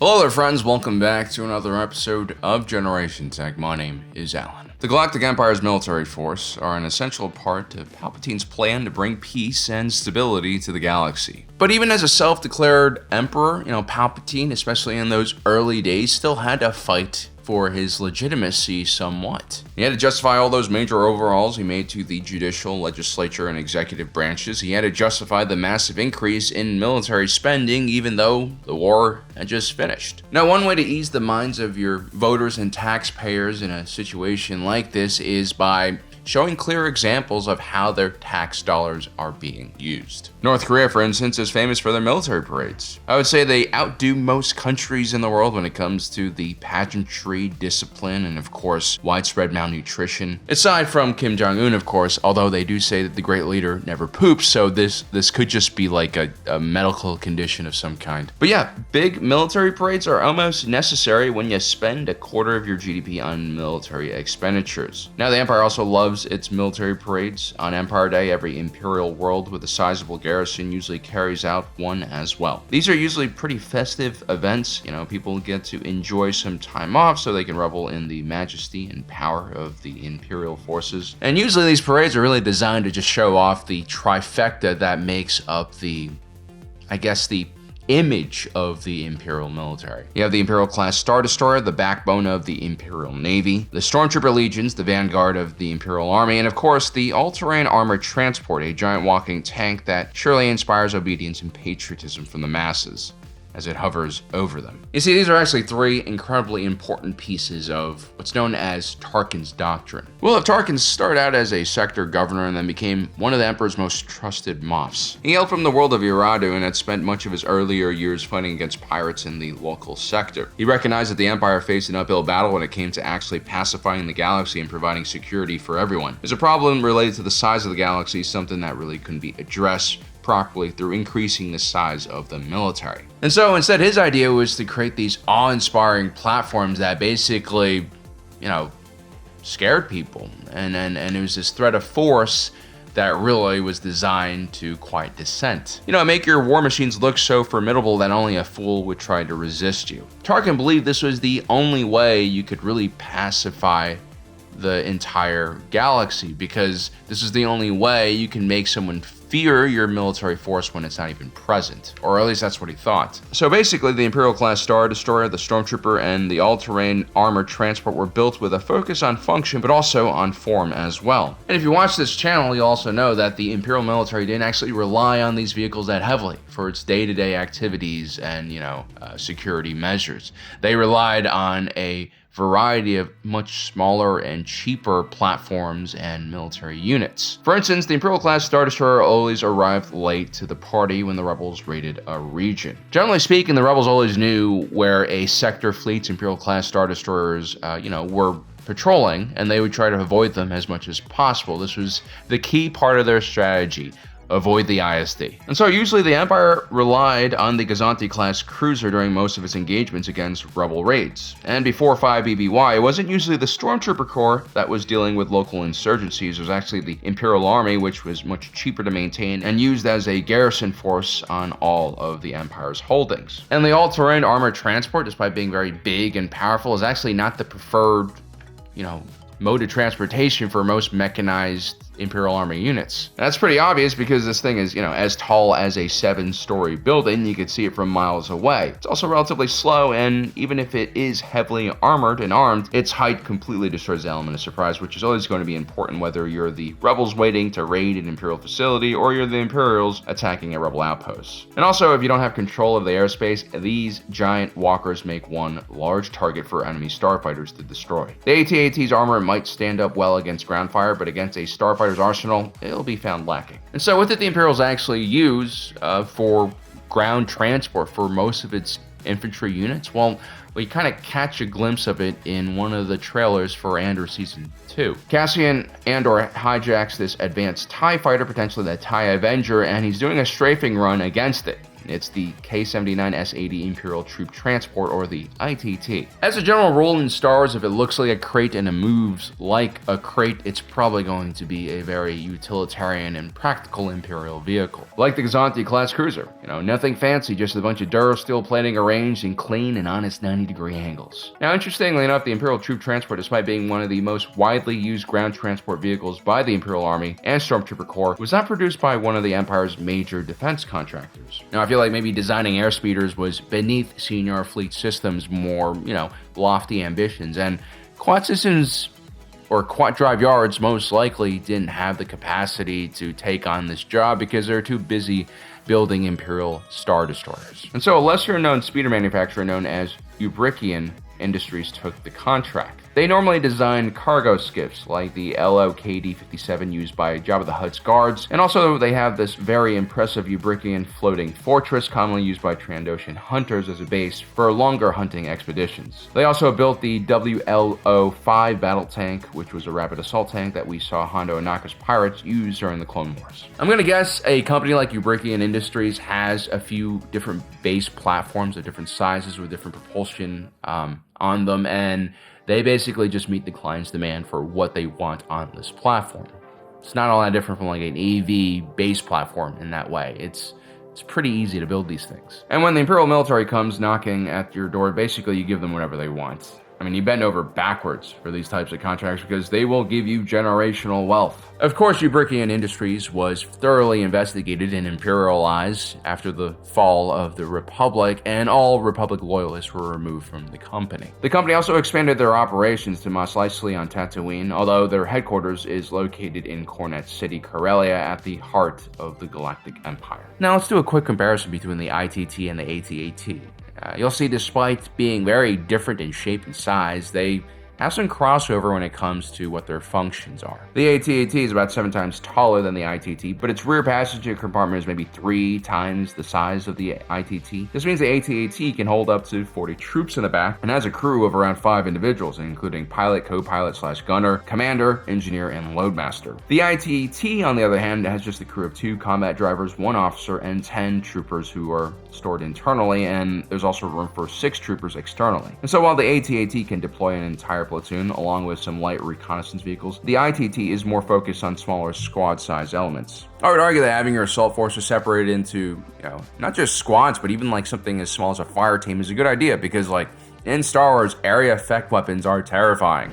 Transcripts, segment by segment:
Hello there friends, welcome back to another episode of Generation Tech. My name is Alan. The Galactic Empire's military force are an essential part of Palpatine's plan to bring peace and stability to the galaxy. But even as a self-declared emperor, Palpatine, especially in those early days, still had to fight for his legitimacy somewhat. He had to justify all those major overhauls he made to the judicial, legislature, and executive branches. He had to justify the massive increase in military spending, even though the war had just finished. Now, one way to ease the minds of your voters and taxpayers in a situation like this is by showing clear examples of how their tax dollars are being used. North Korea, for instance, is famous for their military parades. I would say they outdo most countries in the world when it comes to the pageantry, discipline, and of course, widespread malnutrition. Aside from Kim Jong-un, of course, although they do say that the great leader never poops, so this could just be like a medical condition of some kind. But yeah, big military parades are almost necessary when you spend a quarter of your GDP on military expenditures. Now, the Empire also loves its military parades. On Empire Day, every Imperial world with a sizable garrison usually carries out one as well. These are usually pretty festive events. People get to enjoy some time off so they can revel in the majesty and power of the Imperial forces. And usually these parades are really designed to just show off the trifecta that makes up the image of the Imperial military. You have the Imperial-class Star Destroyer, the backbone of the Imperial Navy, the Stormtrooper Legions, the vanguard of the Imperial Army, and of course, the all-terrain armored transport, a giant walking tank that surely inspires obedience and patriotism from the masses as it hovers over them. You see, these are actually three incredibly important pieces of what's known as Tarkin's doctrine. Well, if Tarkin started out as a sector governor and then became one of the Emperor's most trusted moffs. He hailed from the world of Yaradu and had spent much of his earlier years fighting against pirates in the local sector. He recognized that the Empire faced an uphill battle when it came to actually pacifying the galaxy and providing security for everyone. There's a problem related to the size of the galaxy, something that really couldn't be addressed properly through increasing the size of the military. And so instead, his idea was to create these awe-inspiring platforms that basically, scared people. And it was this threat of force that really was designed to quiet dissent. Make your war machines look so formidable that only a fool would try to resist you. Tarkin believed this was the only way you could really pacify the entire galaxy, because this is the only way you can make someone fear your military force when it's not even present, or at least that's what he thought. So basically, the Imperial-class Star Destroyer, the Stormtrooper, and the all-terrain armored transport were built with a focus on function, but also on form as well. And if you watch this channel, you'll also know that the Imperial military didn't actually rely on these vehicles that heavily for its day-to-day activities and, security measures. They relied on a variety of much smaller and cheaper platforms and military units. For instance, the Imperial-class Star Destroyer always arrived late to the party when the rebels raided a region. Generally speaking, the rebels always knew where a sector fleet's Imperial-class Star Destroyers, were patrolling, and they would try to avoid them as much as possible. This was the key part of their strategy. Avoid the ISD. And so usually the Empire relied on the Gazanti-class cruiser during most of its engagements against rebel raids. And before 5 BBY, it wasn't usually the Stormtrooper Corps that was dealing with local insurgencies. It was actually the Imperial Army, which was much cheaper to maintain and used as a garrison force on all of the Empire's holdings. And the all-terrain armored transport, despite being very big and powerful, is actually not the preferred, mode of transportation for most mechanized Imperial Army units. And that's pretty obvious because this thing is, as tall as a 7-story building. You could see it from miles away. It's also relatively slow, and even if it is heavily armored and armed, its height completely destroys the element of surprise, which is always going to be important whether you're the rebels waiting to raid an Imperial facility or you're the Imperials attacking a rebel outpost. And also, if you don't have control of the airspace, these giant walkers make one large target for enemy starfighters to destroy. The ATAT's armor might stand up well against ground fire, but against a starfighter's arsenal, it'll be found lacking. And so what did the Imperials actually use for ground transport for most of its infantry units? Well, we kind of catch a glimpse of it in one of the trailers for Andor Season 2. Cassian Andor hijacks this advanced TIE fighter, potentially the TIE Avenger, and he's doing a strafing run against it. It's the K-79S-80 Imperial Troop Transport, or the ITT. As a general rule in Star Wars, if it looks like a crate and it moves like a crate, it's probably going to be a very utilitarian and practical Imperial vehicle. Like the Gazanti-class cruiser. Nothing fancy, just a bunch of Durasteel plating arranged in clean and honest 90-degree angles. Now, interestingly enough, the Imperial Troop Transport, despite being one of the most widely used ground transport vehicles by the Imperial Army and Stormtrooper Corps, was not produced by one of the Empire's major defense contractors. Now, I feel like maybe designing airspeeders was beneath Senior Fleet Systems' more, lofty ambitions, and quad systems or quad drive yards most likely didn't have the capacity to take on this job because they're too busy building Imperial Star Destroyers. And so a lesser-known speeder manufacturer known as Ubrikian Industries took the contract. They normally design cargo skiffs like the LOKD-57 used by Jabba the Hutt's guards, and also they have this very impressive Ubrikian floating fortress commonly used by Trandoshan hunters as a base for longer hunting expeditions. They also built the WLO-5 battle tank, which was a rapid assault tank that we saw Hondo Ohnaka's pirates use during the Clone Wars. I'm gonna guess a company like Ubrikian Industries has a few different base platforms of different sizes with different propulsion on them, and they basically just meet the client's demand for what they want on this platform. It's not all that different from like an EV base platform in that way. It's pretty easy to build these things. And when the Imperial Military comes knocking at your door, basically you give them whatever they want. I mean, you bend over backwards for these types of contracts because they will give you generational wealth. Of course, Ubrikian Industries was thoroughly investigated and imperialized after the fall of the Republic, and all Republic loyalists were removed from the company. The company also expanded their operations to Mos Eisley on Tatooine, although their headquarters is located in Cornet City, Corellia, at the heart of the Galactic Empire. Now let's do a quick comparison between the ITT and the ATAT. You'll see despite being very different in shape and size, they have some crossover when it comes to what their functions are. The ATAT is about 7 times taller than the ITT, but its rear passenger compartment is maybe 3 times the size of the ITT. This means the ATAT can hold up to 40 troops in the back and has a crew of around 5 individuals, including pilot, co-pilot / gunner, commander, engineer, and loadmaster. The ITT, on the other hand, has just a crew of 2 combat drivers, 1 officer, and 10 troopers who are stored internally, and there's also room for 6 troopers externally. And so while the ATAT can deploy an entire platoon along with some light reconnaissance vehicles, the ITT is more focused on smaller squad-size elements. I would argue that having your assault forces separated into, not just squads, but even like something as small as a fire team is a good idea because, like, in Star Wars, area effect weapons are terrifying.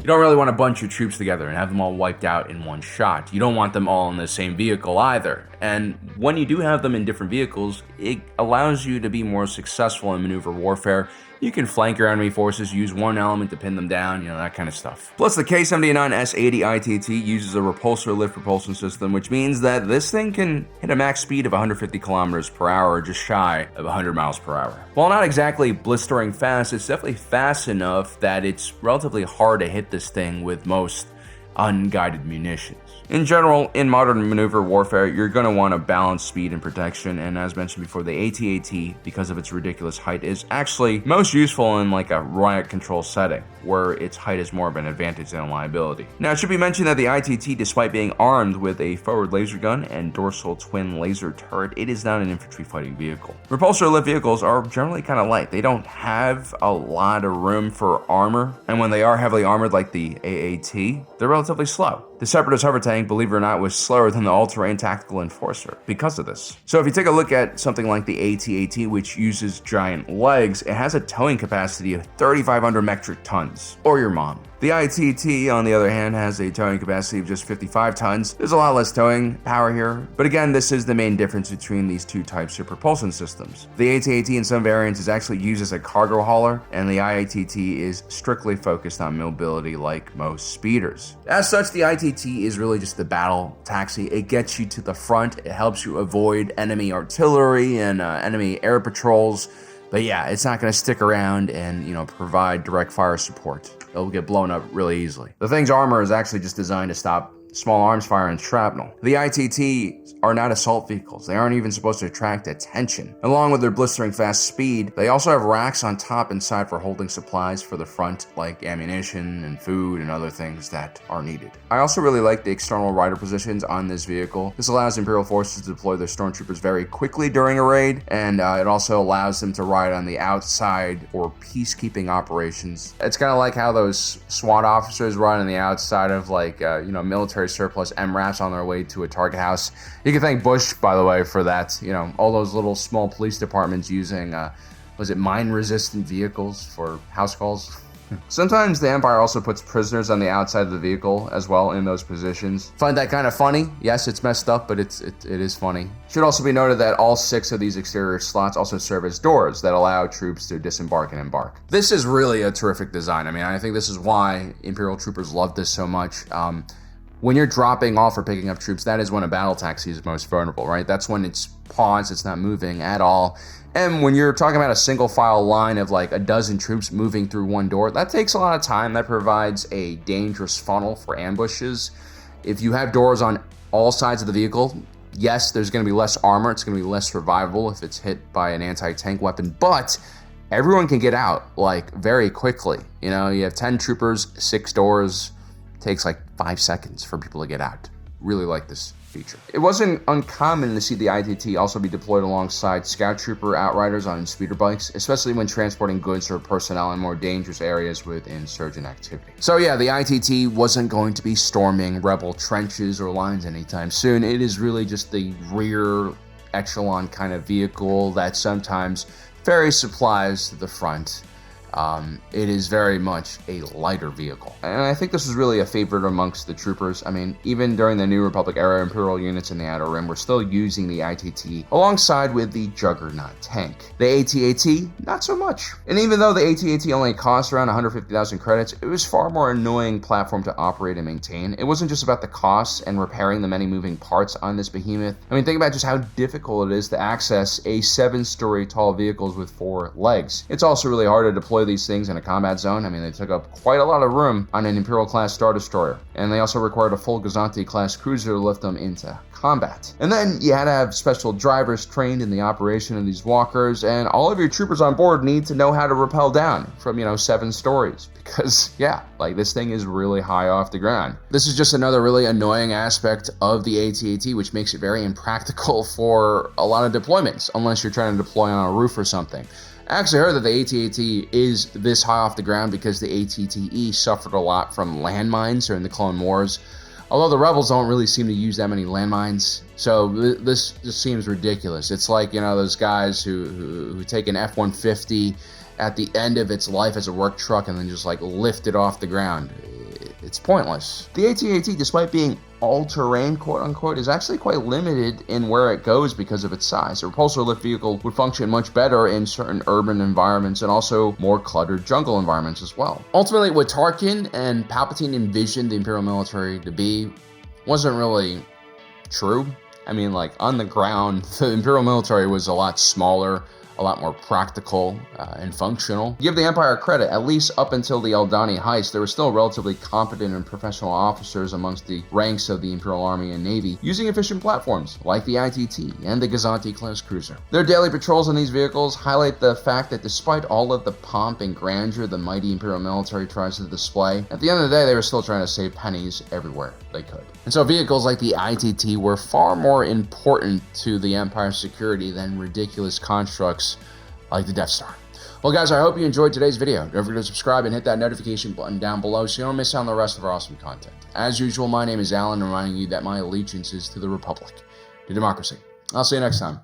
You don't really want to bunch your troops together and have them all wiped out in one shot. You don't want them all in the same vehicle either. And when you do have them in different vehicles, it allows you to be more successful in maneuver warfare. You can flank your enemy forces, use one element to pin them down, that kind of stuff. Plus, the K-79S-80 ITT uses a repulsor lift propulsion system, which means that this thing can hit a max speed of 150 kilometers per hour, or just shy of 100 miles per hour. While not exactly blistering fast, it's definitely fast enough that it's relatively hard to hit this thing with most unguided munitions. In general, in modern maneuver warfare, you're going to want to balance speed and protection, and as mentioned before, the AT-AT, because of its ridiculous height, is actually most useful in like a riot control setting, where its height is more of an advantage than a liability. Now, it should be mentioned that the ITT, despite being armed with a forward laser gun and dorsal twin laser turret, it is not an infantry fighting vehicle. Repulsor lift vehicles are generally kind of light. They don't have a lot of room for armor, and when they are heavily armored like the AAT, they're relatively slow. The Separatist hover tank, believe it or not, was slower than the all-terrain tactical enforcer because of this. So if you take a look at something like the AT-AT, which uses giant legs, it has a towing capacity of 3,500 metric tons, or your mom. The ITT, on the other hand, has a towing capacity of just 55 tons. There's a lot less towing power here, but again, this is the main difference between these two types of propulsion systems. The AT-AT in some variants is actually used as a cargo hauler, and the ITT is strictly focused on mobility like most speeders. As such, the ITT is really just the battle taxi. It gets you to the front, it helps you avoid enemy artillery and enemy air patrols, but yeah, it's not going to stick around and, provide direct fire support. It'll get blown up really easily. The thing's armor is actually just designed to stop small arms fire and shrapnel. The ITT are not assault vehicles. They aren't even supposed to attract attention. Along with their blistering fast speed, they also have racks on top and side for holding supplies for the front, like ammunition and food and other things that are needed. I also really like the external rider positions on this vehicle. This allows Imperial forces to deploy their stormtroopers very quickly during a raid, and it also allows them to ride on the outside for peacekeeping operations. It's kind of like how those SWAT officers ride on the outside of military surplus MRAPs on their way to a target house. You can thank Bush, by the way, for that. All those little small police departments using, mine-resistant vehicles for house calls. Sometimes the Empire also puts prisoners on the outside of the vehicle as well in those positions. Find that kind of funny? Yes, it's messed up, but it is funny. Should also be noted that all 6 of these exterior slots also serve as doors that allow troops to disembark and embark. This is really a terrific design. I mean, I think this is why Imperial troopers love this so much. When you're dropping off or picking up troops, that is when a battle taxi is most vulnerable, right? That's when it's paused, it's not moving at all. And when you're talking about a single file line of like a dozen troops moving through one door, that takes a lot of time. That provides a dangerous funnel for ambushes. If you have doors on all sides of the vehicle, yes, there's going to be less armor. It's going to be less survivable if it's hit by an anti-tank weapon, but everyone can get out like very quickly. You have 10 troopers, 6 doors. Takes like 5 seconds for people to get out. Really like this feature. It wasn't uncommon to see the ITT also be deployed alongside scout trooper outriders on speeder bikes, especially when transporting goods or personnel in more dangerous areas with insurgent activity. So yeah, the ITT wasn't going to be storming rebel trenches or lines anytime soon. It is really just the rear echelon kind of vehicle that sometimes ferries supplies to the front. It is very much a lighter vehicle. And I think this is really a favorite amongst the troopers. I mean, even during the New Republic era, Imperial units in the Outer Rim were still using the ITT alongside with the Juggernaut tank. The ATAT, not so much. And even though the ATAT only cost around 150,000 credits, it was far more annoying platform to operate and maintain. It wasn't just about the costs and repairing the many moving parts on this behemoth. I mean, think about just how difficult it is to access a 7-story tall vehicles with 4 legs. It's also really hard to deploy these things in a combat zone. I mean, they took up quite a lot of room on an Imperial class Star Destroyer, and they also required a full Gazanti class cruiser to lift them into combat. And then you had to have special drivers trained in the operation of these walkers, and all of your troopers on board need to know how to rappel down from 7 stories, because yeah, like this thing is really high off the ground. This is just another really annoying aspect of the ATAT, which makes it very impractical for a lot of deployments, unless you're trying to deploy on a roof or something. I actually heard that the ATAT is this high off the ground because the ATTE suffered a lot from landmines during the Clone Wars, although the Rebels don't really seem to use that many landmines. So this just seems ridiculous. It's like, those guys who take an F-150 at the end of its life as a work truck and then just like lift it off the ground. It's pointless. The AT-AT, despite being all-terrain, quote-unquote, is actually quite limited in where it goes because of its size. A repulsor lift vehicle would function much better in certain urban environments and also more cluttered jungle environments as well. Ultimately, what Tarkin and Palpatine envisioned the Imperial military to be wasn't really true. I mean, like, on the ground, the Imperial military was a lot smaller, a lot more practical and functional. Give the Empire credit, at least up until the Eldani heist, there were still relatively competent and professional officers amongst the ranks of the Imperial Army and Navy using efficient platforms like the ITT and the Gazanti class cruiser. Their daily patrols on these vehicles highlight the fact that despite all of the pomp and grandeur the mighty Imperial military tries to display, at the end of the day they were still trying to save pennies everywhere they could. And so vehicles like the ITT were far more important to the Empire's security than ridiculous constructs like the Death Star. Well guys, I hope you enjoyed today's video. Don't forget to subscribe and hit that notification button down below so you don't miss out on the rest of our awesome content. As usual, my name is Alan, reminding you that my allegiance is to the Republic, to democracy. I'll see you next time.